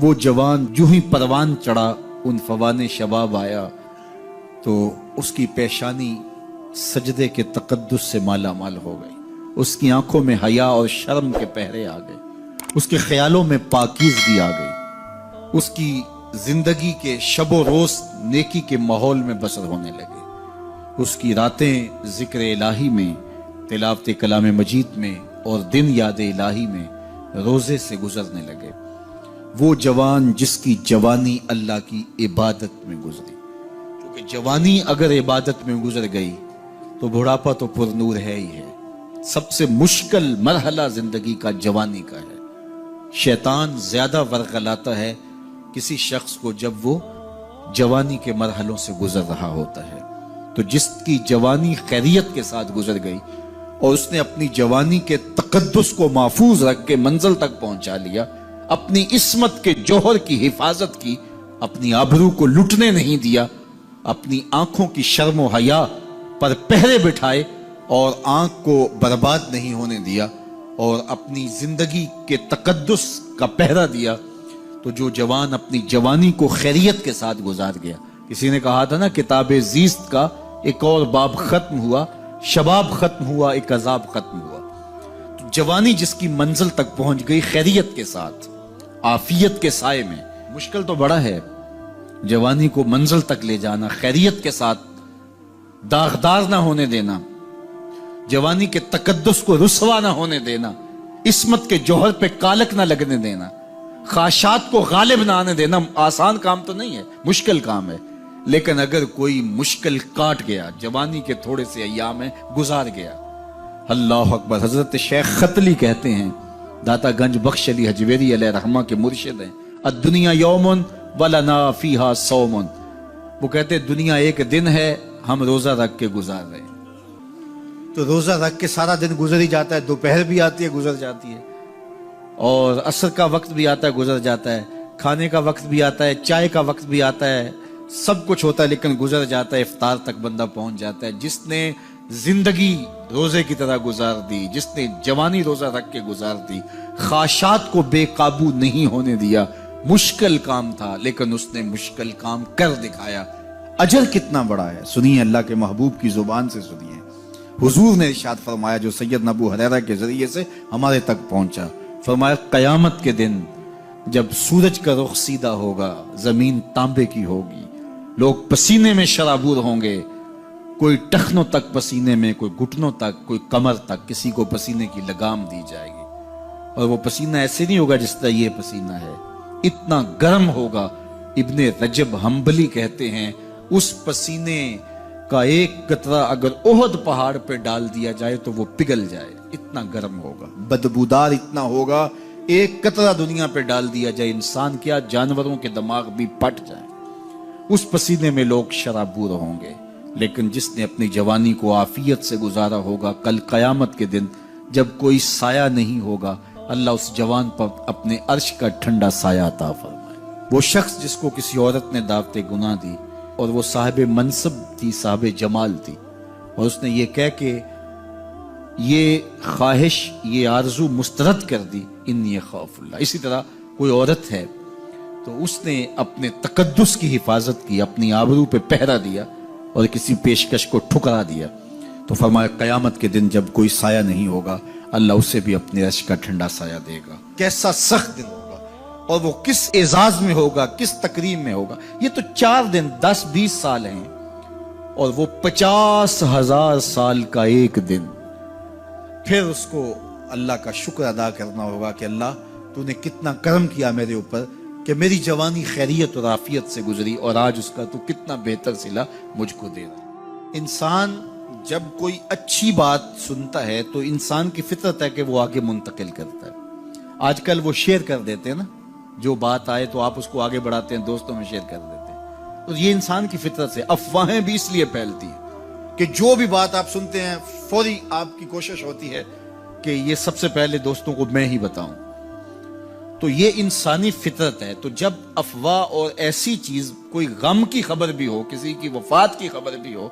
وہ جوان جو ہی پروان چڑھا ان فوان شباب آیا تو اس کی پیشانی سجدے کے تقدس سے مالا مال ہو گئی، اس کی آنکھوں میں حیا اور شرم کے پہرے آ گئے، اس کے خیالوں میں پاکیزگی آ گئی، اس کی زندگی کے شب و روز نیکی کے ماحول میں بسر ہونے لگے، اس کی راتیں ذکر الہی میں، تلاوت کلام مجید میں اور دن یاد الہی میں روزے سے گزرنے لگے۔ وہ جوان جس کی جوانی اللہ کی عبادت میں گزری، کیونکہ جوانی اگر عبادت میں گزر گئی تو بڑھاپا تو پر نور ہے ہی ہے۔ سب سے مشکل مرحلہ زندگی کا جوانی کا ہے۔ شیطان زیادہ ورغلاتا ہے کسی شخص کو جب وہ جوانی کے مرحلوں سے گزر رہا ہوتا ہے۔ تو جس کی جوانی خیریت کے ساتھ گزر گئی اور اس نے اپنی جوانی کے تقدس کو محفوظ رکھ کے منزل تک پہنچا لیا، اپنی عصمت کے جوہر کی حفاظت کی، اپنی آبرو کو لٹنے نہیں دیا، اپنی آنکھوں کی شرم و حیا پر پہرے بٹھائے اور آنکھ کو برباد نہیں ہونے دیا اور اپنی زندگی کے تقدس کا پہرا دیا، تو جو جوان اپنی جوانی کو خیریت کے ساتھ گزار گیا۔ کسی نے کہا تھا نا، کتاب زیست کا ایک اور باب ختم ہوا، شباب ختم ہوا، ایک عذاب ختم ہوا۔ تو جوانی جس کی منزل تک پہنچ گئی خیریت کے ساتھ، عافیت کے سائے میں، مشکل تو بڑا ہے جوانی کو منزل تک لے جانا، خیریت کے ساتھ، داغدار نہ ہونے دینا، جوانی کے تقدس کو رسوا نہ ہونے دینا، عصمت کے جوہر پہ کالک نہ لگنے دینا، خواہشات کو غالب نہ آنے دینا۔ آسان کام تو نہیں ہے، مشکل کام ہے، لیکن اگر کوئی مشکل کاٹ گیا، جوانی کے تھوڑے سے ایام میں گزار گیا، اللہ اکبر۔ حضرت شیخ ختلی کہتے ہیں، داتا گنج بخش علی حجویری علیہ رحمہ کے مرشد ہیں، الدنیا یوم ولنا فیہا صوم۔ وہ کہتے ہیں دنیا ایک دن ہے، ہم روزہ رکھ کے گزار رہے ہیں۔ تو روزہ رکھ کے سارا دن گزر ہی جاتا ہے، دوپہر بھی آتی ہے گزر جاتی ہے، اور عصر کا وقت بھی آتا ہے گزر جاتا ہے، کھانے کا وقت بھی آتا ہے، چائے کا وقت بھی آتا ہے، سب کچھ ہوتا ہے لیکن گزر جاتا ہے، افطار تک بندہ پہنچ جاتا ہے۔ جس نے زندگی روزے کی طرح گزار دی، جس نے جوانی روزہ رکھ کے گزار دی، خواہشات کو بے قابو نہیں ہونے دیا، مشکل کام تھا لیکن اس نے مشکل کام کر دکھایا۔ اجر کتنا بڑا ہے، سنیے اللہ کے محبوب کی زبان سے سنیے۔ حضور نے ارشاد فرمایا جو سیدنا ابو ہریرہ کے ذریعے سے ہمارے تک پہنچا، فرمایا قیامت کے دن جب سورج کا رخ سیدھا ہوگا، زمین تانبے کی ہوگی، لوگ پسینے میں شرابور ہوں گے، کوئی ٹخنوں تک پسینے میں، کوئی گھٹنوں تک، کوئی کمر تک، کسی کو پسینے کی لگام دی جائے گی، اور وہ پسینہ ایسے نہیں ہوگا جس طرح یہ پسینہ ہے، اتنا گرم ہوگا۔ ابن رجب حنبلی کہتے ہیں اس پسینے کا ایک قطرہ اگر احد پہاڑ پہ ڈال دیا جائے تو وہ پگھل جائے، اتنا گرم ہوگا، بدبودار اتنا ہوگا، ایک قطرہ دنیا پہ ڈال دیا جائے، انسان کیا جانوروں کے دماغ بھی پھٹ جائیں، اس پسینے میں لوگ شرابور ہوں گے۔ لیکن جس نے اپنی جوانی کو عافیت سے گزارا ہوگا، کل قیامت کے دن جب کوئی سایہ نہیں ہوگا، اللہ اس جوان پر اپنے عرش کا ٹھنڈا سایہ عطا فرمائے۔ وہ شخص جس کو کسی عورت نے دعوت گناہ دی اور وہ صاحب منصب تھی، صاحب جمال تھی، اور اس نے یہ کہہ کہ یہ خواہش، یہ آرزو مسترد کر دی، انی خاف اللہ۔ اسی طرح کوئی عورت ہے تو اس نے اپنے تقدس کی حفاظت کی، اپنی آبرو پہ پہرا دیا اور کسی پیشکش کو ٹھکرا دیا، تو فرمایا قیامت کے دن جب کوئی سایہ نہیں ہوگا، اللہ اسے بھی اپنے عرش کا ٹھنڈا سایہ دے گا۔ کیسا سخت دن ہوگا، اور وہ کس اعزاز میں ہوگا، کس تکریم میں ہوگا۔ یہ تو 4 دن 10-20 سال ہیں، اور وہ 50,000 سال کا ایک دن۔ پھر اس کو اللہ کا شکر ادا کرنا ہوگا کہ اللہ تو نے کتنا کرم کیا میرے اوپر کہ میری جوانی خیریت اور عافیت سے گزری، اور آج اس کا تو کتنا بہتر صلہ مجھ کو دے رہا۔ انسان جب کوئی اچھی بات سنتا ہے تو انسان کی فطرت ہے کہ وہ آگے منتقل کرتا ہے۔ آج کل وہ شیئر کر دیتے ہیں نا، جو بات آئے تو آپ اس کو آگے بڑھاتے ہیں، دوستوں میں شیئر کر دیتے ہیں۔ تو یہ انسان کی فطرت سے افواہیں بھی اس لیے پھیلتی ہیں کہ جو بھی بات آپ سنتے ہیں فوری آپ کی کوشش ہوتی ہے کہ یہ سب سے پہلے دوستوں کو میں ہی بتاؤں۔ تو یہ انسانی فطرت ہے۔ تو جب افواہ اور ایسی چیز، کوئی غم کی خبر بھی ہو، کسی کی وفات کی خبر بھی ہو،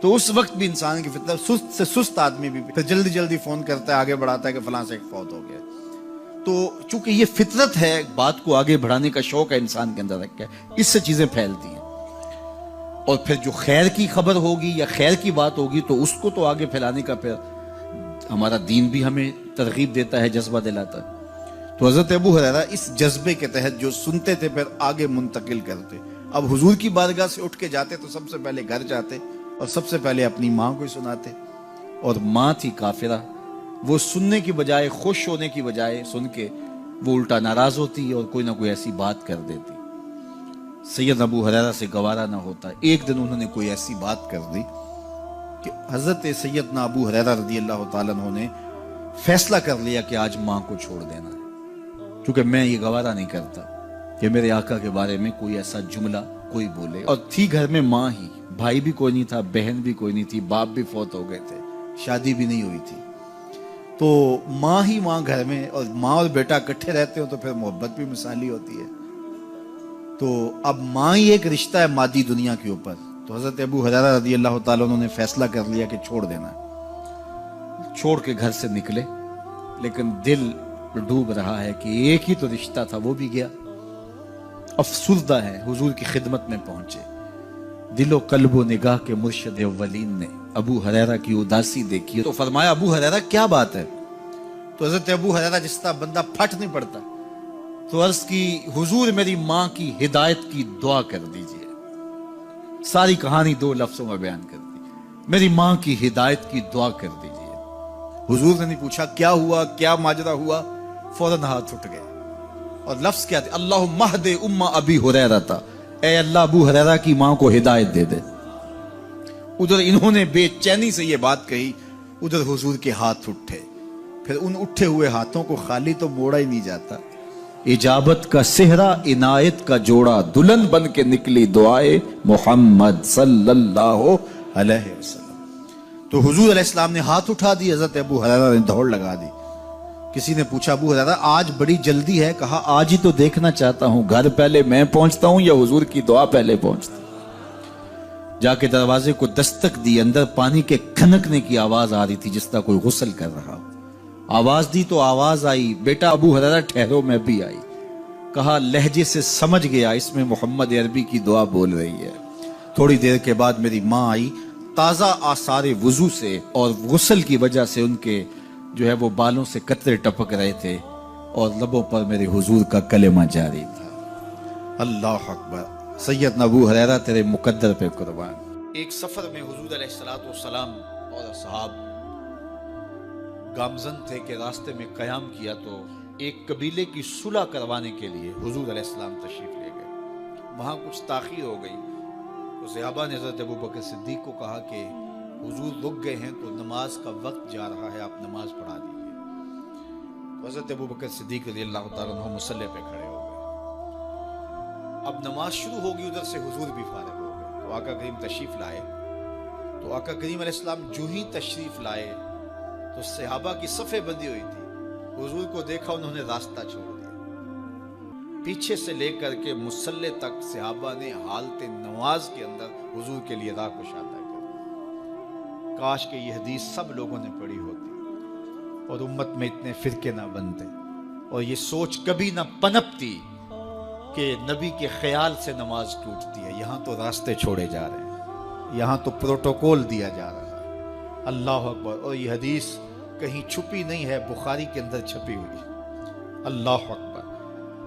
تو اس وقت بھی انسان کی فطرت، سست سے سست آدمی بھی پھر جلدی جلدی فون کرتا ہے، آگے بڑھاتا ہے کہ فلاں سے ایک فوت ہو گیا۔ تو چونکہ یہ فطرت ہے، بات کو آگے بڑھانے کا شوق ہے انسان کے اندر رکھا ہے، اس سے چیزیں پھیلتی ہیں، اور پھر جو خیر کی خبر ہوگی یا خیر کی بات ہوگی تو اس کو تو آگے پھیلانے کا پھر ہمارا دین بھی ہمیں ترغیب دیتا ہے، جذبہ دلاتا ہے۔ تو حضرت ابو ہریرہ اس جذبے کے تحت جو سنتے تھے پھر آگے منتقل کرتے۔ اب حضور کی بارگاہ سے اٹھ کے جاتے تو سب سے پہلے گھر جاتے اور سب سے پہلے اپنی ماں کو سناتے، اور ماں تھی کافرہ، وہ سننے کی بجائے، خوش ہونے کی بجائے سن کے وہ الٹا ناراض ہوتی اور کوئی نہ کوئی ایسی بات کر دیتی۔ سید ابو ہریرہ سے گوارا نہ ہوتا، ایک دن انہوں نے کوئی ایسی بات کر دی کہ حضرت سیدنا ابو ہریرہ رضی اللہ تعالیٰ عنہ نے فیصلہ کر لیا کہ آج ماں کو چھوڑ دینا ہے، کیونکہ میں یہ گوارا نہیں کرتا کہ میرے آقا کے بارے میں کوئی ایسا جملہ کوئی بولے۔ اور تھی گھر میں ماں ہی، بھائی بھی کوئی نہیں تھا، بہن بھی کوئی نہیں تھی، باپ بھی فوت ہو گئے تھے، شادی بھی نہیں ہوئی تھی، تو ماں ہی ماں گھر میں، اور ماں اور بیٹا اکٹھے رہتے ہو تو پھر محبت بھی مثالی ہوتی ہے۔ تو اب ماں ہی ایک رشتہ ہے مادی دنیا کے اوپر، تو حضرت ابو ہریرہ رضی اللہ تعالیٰ عنہ نے فیصلہ کر لیا کہ چھوڑ دینا ہے۔ چھوڑ کے گھر سے نکلے، لیکن دل ڈوب رہا ہے کہ ایک ہی تو رشتہ تھا وہ بھی گیا۔ افسردہ ہے، حضور کی خدمت میں پہنچے، دل و قلب و نگاہ کے مرشد اولین نے ابو ہریرہ کی اداسی دیکھی تو فرمایا ابو ہریرہ کیا بات ہے؟ تو حضرت ابو ہریرہ جس طرح بندہ پھٹ نہیں پڑتا، تو عرض کی حضور میری ماں کی ہدایت کی دعا کر دیجئے۔ ساری کہانی 2 لفظوں میں بیان کر دی، میری ماں کی ہدایت کی دعا کر دیجئے۔ حضور نے نہیں پوچھا کیا ہوا، کیا ماجرا ہوا، فوراً ہاتھ اٹھ گئے، اور لفظ کیا تھے؟ اللہم اہد ام ابی ہریرہ تھا، اے اللہ ابو ہریرہ کی ماں کو ہدایت دے دے۔ ادھر انہوں نے بے چینی سے یہ بات کہی، ادھر حضور کے ہاتھ اٹھے، پھر ان اٹھے ہوئے ہاتھوں کو خالی تو موڑا ہی نہیں جاتا، اجابت کا صحرا عنایت کا جوڑا، دلہن بن کے نکلی دعائے محمد صلی اللہ علیہ وسلم۔ تو حضور علیہ السلام نے ہاتھ اٹھا دی، حضرت ابو ہریرہ نے دوڑ لگا دی۔ کسی نے پوچھا ابو ہریرہ آج بڑی جلدی ہے؟ کہا آج ہی تو دیکھنا چاہتا ہوں، گھر پہلے میں پہنچتا ہوں یا حضور کی دعا پہلے پہنچتی؟ جا کے دروازے کو دستک دی، اندر پانی کے کھنکنے کی آواز آ رہی تھی جس طرح کوئی غسل کر رہا۔ آواز دی تو آواز آئی، بیٹا ابو ہریرہ ٹھہرو، میں بھی آئی۔ کہا لہجے سے سمجھ گیا اس میں محمد عربی کی دعا بول رہی ہے۔ تھوڑی دیر کے بعد میری ماں آئی، تازہ آثار وضو سے اور غسل کی وجہ سے ان کے جو ہے وہ بالوں سے قطرے ٹپک رہے تھے، اور لبوں پر میرے حضور کا کلمہ جاری تھا۔ اللہ اکبر، سیدنا ابو ہریرہ تیرے مقدر پہ قربان۔ ایک سفر میں حضور علیہ السلام اور اصحاب گامزن تھے کہ راستے میں قیام کیا، تو ایک قبیلے کی صلح کروانے کے لیے حضور علیہ السلام تشریف لے گئے۔ وہاں کچھ تاخیر ہو گئی تو صحابہ نے حضرت ابو بکر صدیق کو کہا کہ حضور رک گئے ہیں تو نماز کا وقت جا رہا ہے، آپ نماز پڑھا دیجیے۔ تو حضرت ابو بکر صدیق رضی اللہ تعالیٰ عنہ مصلی پہ کھڑے ہو گئے۔ اب نماز شروع ہوگی، ادھر سے حضور بھی فارغ ہو گئے، تو آقا کریم تشریف لائے۔ تو آقا کریم علیہ السلام جو ہی تشریف لائے تو صحابہ کی صفیں بندی ہوئی تھی، حضور کو دیکھا انہوں نے راستہ چھوڑ دیا۔ پیچھے سے لے کر کے مصلی تک صحابہ نے حالت نماز کے اندر حضور کے لیے راہ کشادہ کر دی۔ کاش کہ یہ حدیث سب لوگوں نے پڑھی ہوتی اور امت میں اتنے فرقے نہ بنتے، اور یہ سوچ کبھی نہ پنپتی کہ نبی کے خیال سے نماز ٹوٹتی ہے۔ یہاں تو راستے چھوڑے جا رہے ہیں، یہاں تو پروٹوکول دیا جا رہا ہے۔ اللہ اکبر، اور یہ حدیث کہیں چھپی نہیں ہے، بخاری کے اندر چھپی ہوئی۔ اللہ اکبر،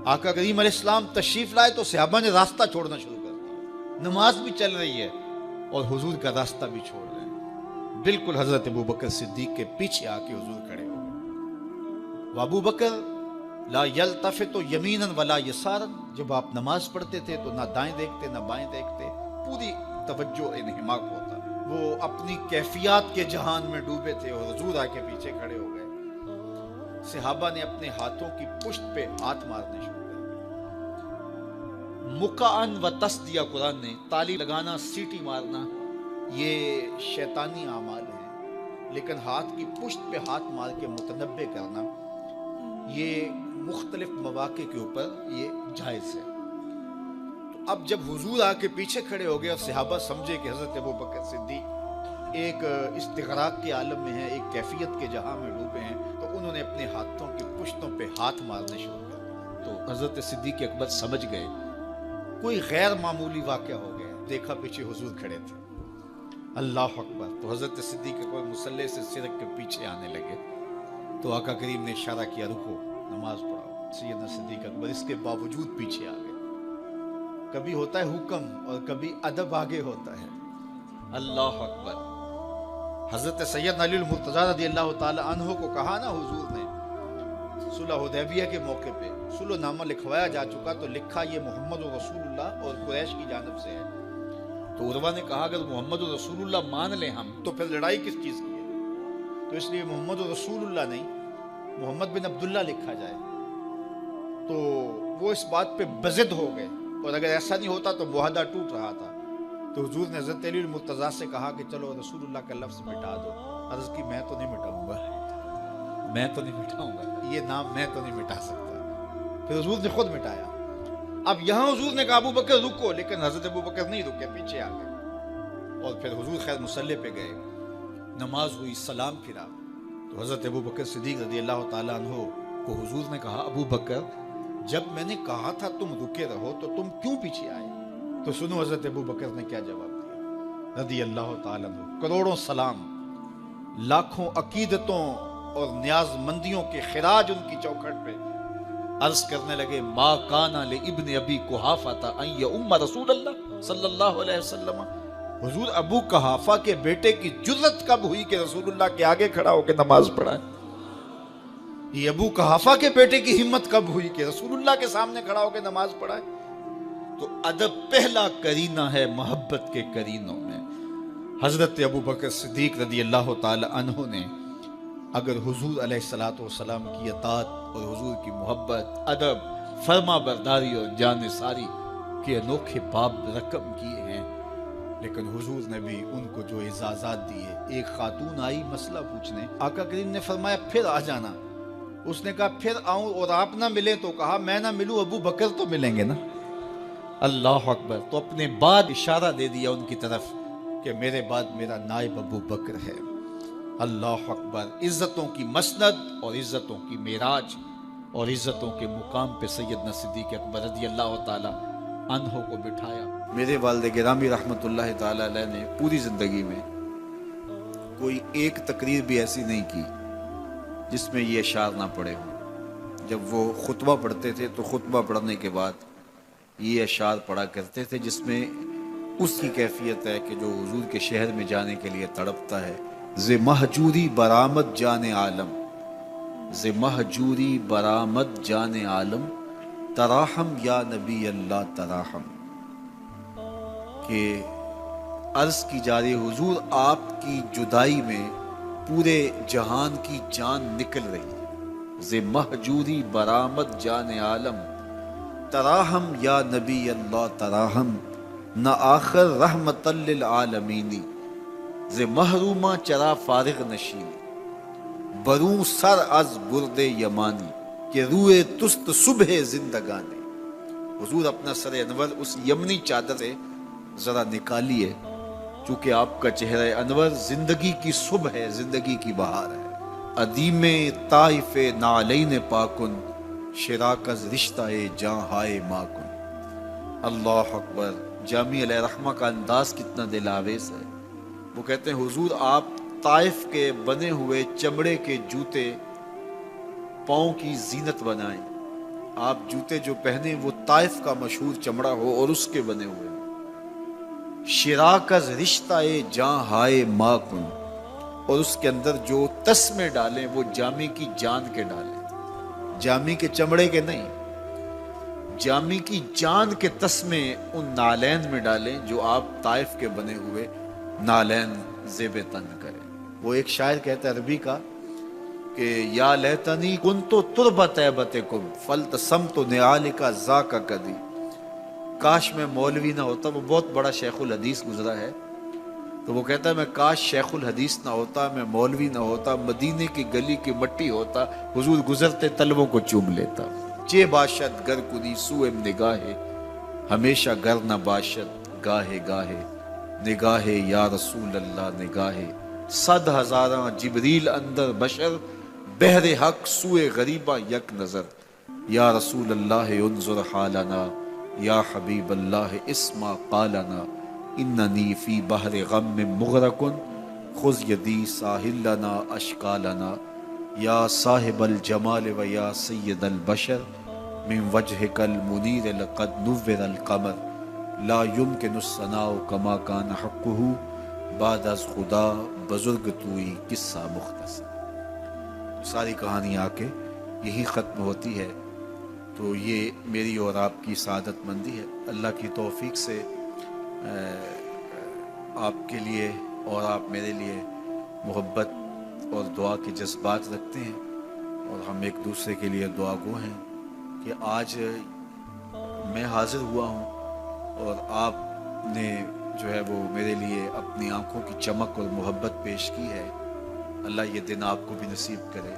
آقا کریم علیہ السلام تشریف لائے تو صحابہ نے راستہ چھوڑنا شروع کر دیا، نماز بھی چل رہی ہے اور حضور کا راستہ بھی چھوڑ رہے ہیں۔ بالکل حضرت ابو بکر صدیق کے پیچھے آ کے حضور کھڑے ہو گئے۔ ابو بکر لا یلتفت یمینا ولا یسارا، جب آپ نماز پڑھتے تھے تو نہ دائیں دیکھتے نہ بائیں دیکھتے، پوری توجہ انہماک ہوتا، وہ اپنی کیفیات کے جہان میں ڈوبے تھے، اور حضور آ کے پیچھے کھڑے ہو گئے۔ صحابہ نے اپنے ہاتھوں کی پشت پہ ہاتھ مارنے شروع کر دیے۔ مقعن و تصدیہ، قرآن نے تالی لگانا، سیٹی مارنا، یہ شیطانی اعمال ہیں، لیکن ہاتھ کی پشت پہ ہاتھ مار کے متنبع کرنا یہ مختلف مواقع کے اوپر یہ جائز ہے۔ تو اب جب حضور آ کے پیچھے کھڑے ہو گئے اور صحابہ سمجھے کہ حضرت ابو بکر صدیق ایک استغراق کے عالم میں ہیں، ایک کیفیت کے جہاں میں ڈوبے ہیں، تو انہوں نے اپنے ہاتھوں کی پشتوں پہ ہاتھ مارنے شروع کر دیے۔ تو حضرت صدیق اکبر سمجھ گئے کوئی غیر معمولی واقعہ ہو گیا۔ دیکھا پیچھے حضور کھڑے تھے، اللہ اکبر۔ تو حضرت صدیق اکبر مصلی سے سرک کے پیچھے آنے لگے تو آقا کریم نے اشارہ کیا رکو، نماز پڑھاؤ۔ سیدنا صدیق اکبر اس کے باوجود پیچھے آ گئے۔ کبھی ہوتا ہے حکم اور کبھی ادب آگے ہوتا ہے، اللہ اکبر۔ حضرت سیدنا علی المرتضیٰ رضی اللہ تعالی عنہ کو کہا نا حضور نے صلح حدیبیہ کے موقع پہ، صلح نامہ لکھوایا جا چکا تو لکھا یہ محمد رسول اللہ اور قریش کی جانب سے ہے۔ تو عروہ نے کہا اگر محمد رسول اللہ مان لیں ہم تو پھر لڑائی کس چیز کی ہے؟ تو اس لیے محمد رسول اللہ نہیں، محمد بن عبداللہ لکھا جائے۔ تو وہ اس بات پہ بضد ہو گئے، اور اگر ایسا نہیں ہوتا تو معاہدہ ٹوٹ رہا تھا۔ تو حضور نے حضرت علی المرتضیٰ سے کہا کہ چلو رسول اللہ کا لفظ مٹا دو۔ عرض کی میں تو نہیں مٹاؤں گا، میں تو نہیں مٹاؤں گا، یہ نام میں تو نہیں مٹا سکتا۔ پھر حضور نے خود مٹایا۔ اب یہاں حضور نے کہا ابو بکر رکو، لیکن حضرت ابو بکر نہیں رکے، پیچھے آ گئے۔ اور پھر حضور خیر مصلی پہ گئے، نماز ہوئی، سلام پھرا تو حضرت ابو بکر صدیق رضی اللہ تعالیٰ عنہ کو حضور نے کہا ابو بکر جب میں نے کہا تھا تم رکے رہو تو تم کیوں پیچھے آئے؟ تو سنو حضرت ابو بکر نے کیا جواب دیا رضی اللہ تعالیٰ عنہ۔ کروڑوں سلام، لاکھوں عقیدتوں اور نیاز مندیوں کے خراج ان کی چوکھٹ پہ عرض کرنے لگے ما کانا لابن ابی قحافہ ان یؤم رسول اللہ صلی اللہ علیہ وسلم۔ حضور ابو قحافہ کے بیٹے کی جرت کب ہوئی کہ رسول اللہ کے آگے کھڑا ہو کے نماز پڑھائے؟ یہ ابو قحافہ کے بیٹے کی ہمت کب ہوئی کہ رسول اللہ کے سامنے کھڑا ہو کے نماز پڑھائے؟ تو ادب پہلا کرینہ ہے محبت کے کرینوں میں۔ حضرت ابو بکر صدیق رضی اللہ تعالی عنہ نے اگر حضور علیہ الصلوۃ والسلام کی اطاعت اور حضور کی محبت، ادب، فرما برداری اور جان ساری کے انوکھے باب رقم کیے ہیں، لیکن حضور نے بھی ان کو جو اعزازات دیے۔ ایک خاتون آئی مسئلہ پوچھنے، آقا کریم نے فرمایا پھر آ جانا۔ اس نے کہا پھر آؤں اور آپ نہ ملے؟ تو کہا میں نہ ملوں ابو بکر تو ملیں گے نا، اللہ اکبر۔ تو اپنے بعد اشارہ دے دیا ان کی طرف کہ میرے بعد میرا نائب ابو بکر ہے، اللہ اکبر۔ عزتوں کی مسند اور عزتوں کی معراج اور عزتوں کے مقام پہ سیدنا صدیق اکبر رضی اللہ تعالی عنہ کو بٹھایا۔ میرے والد گرامی رحمت اللہ تعالی علیہ نے پوری زندگی میں کوئی ایک تقریر بھی ایسی نہیں کی جس میں یہ اشعار نہ پڑے ہوں۔ جب وہ خطبہ پڑھتے تھے تو خطبہ پڑھنے کے بعد یہ اشعار پڑھا کرتے تھے، جس میں اس کی کیفیت ہے کہ جو حضور کے شہر میں جانے کے لیے تڑپتا ہے۔ ز مہجوری برآمد جان عالم، ز مہجوری برآمد جان عالم، تراہم یا نبی اللہ تراہم۔ کہ عرض کی جا رہی حضور آپ کی جدائی میں پورے جہان کی جان نکل رہی ہے۔ ز مہجوری برآمد جان عالم، تراہم یا نبی اللہ تراہم، نہ آخر رحمت للعالمین، ز محرومہ چرا فارغ نشین، بروں سر از برد یمانی، کہ روئے تست صبح زندگانی۔ حضور اپنا سر انور اس یمنی چادر سے ذرا نکالیے، چونکہ آپ کا چہرہ انور زندگی کی صبح ہے، زندگی کی بہار ہے۔ ادیم طائف نعلین پاکن، شراکز رشتہ جاں ہائے ماکن۔ اللہ اکبر۔ جامی علیہ رحمہ کا انداز کتنا دل آویز ہے۔ وہ کہتے ہیں حضور آپ طائف کے بنے ہوئے چمڑے کے جوتے پاؤں کی زینت بنائیں۔ آپ جوتے جو پہنے وہ طائف کا مشہور چمڑا ہو اور اس کے بنے ہوئے۔ شراکز رشتہ جاں ہائے ماکن، اور اس کے اندر جو تسمے ڈالیں وہ جامی کی جان کے ڈالیں، جامی کے چمڑے کے نہیں، جامی کی جان کے تسمے ان نالین میں ڈالیں جو آپ طائف کے بنے ہوئے نالین زیب تن کریں۔ وہ ایک شاعر کہتا ہے عربی کا کہ یا لیتنی کنتو تربت ایبتکم فلتسمت نعالک ذاک کدی۔ کاش میں مولوی نہ ہوتا، وہ بہت بڑا شیخ الحدیث گزرا ہے، تو وہ کہتا ہے میں کاش شیخ الحدیث نہ ہوتا، میں مولوی نہ ہوتا، مدینے کی گلی کی مٹی ہوتا، حضور گزرتے طلبوں کو چوم لیتا۔ چے باشد گر کنی سوئم نگاہے، ہمیشہ گر نہ باشد گاہے گاہے، نگاہے یا رسول اللہ نگاہے، صد ہزاراں جبریل اندر بشر، بہر حق سوئے غریبہ یک نظر، یا رسول اللہ انظر حالنا، یا حبیب اللہ اسما قالنا، اننی فی بحر غم مغرق خذ یدی ساحل لنا اشکالنا، یا صاحب الجمال و یا سید البشر من وجهک المنیر لقد نور القمر، لا یمکن الثناء کما کان حقہ بعد از خدا بزرگ توئی قصہ مختصر۔ ساری کہانی آ کے یہی ختم ہوتی ہے، تو یہ میری اور آپ کی سعادت مندی ہے۔ اللہ کی توفیق سے آپ کے لیے اور آپ میرے لیے محبت اور دعا کے جذبات رکھتے ہیں، اور ہم ایک دوسرے کے لیے دعا گو ہیں کہ آج میں حاضر ہوا ہوں اور آپ نے جو ہے وہ میرے لیے اپنی آنکھوں کی چمک اور محبت پیش کی ہے۔ اللہ یہ دن آپ کو بھی نصیب کرے۔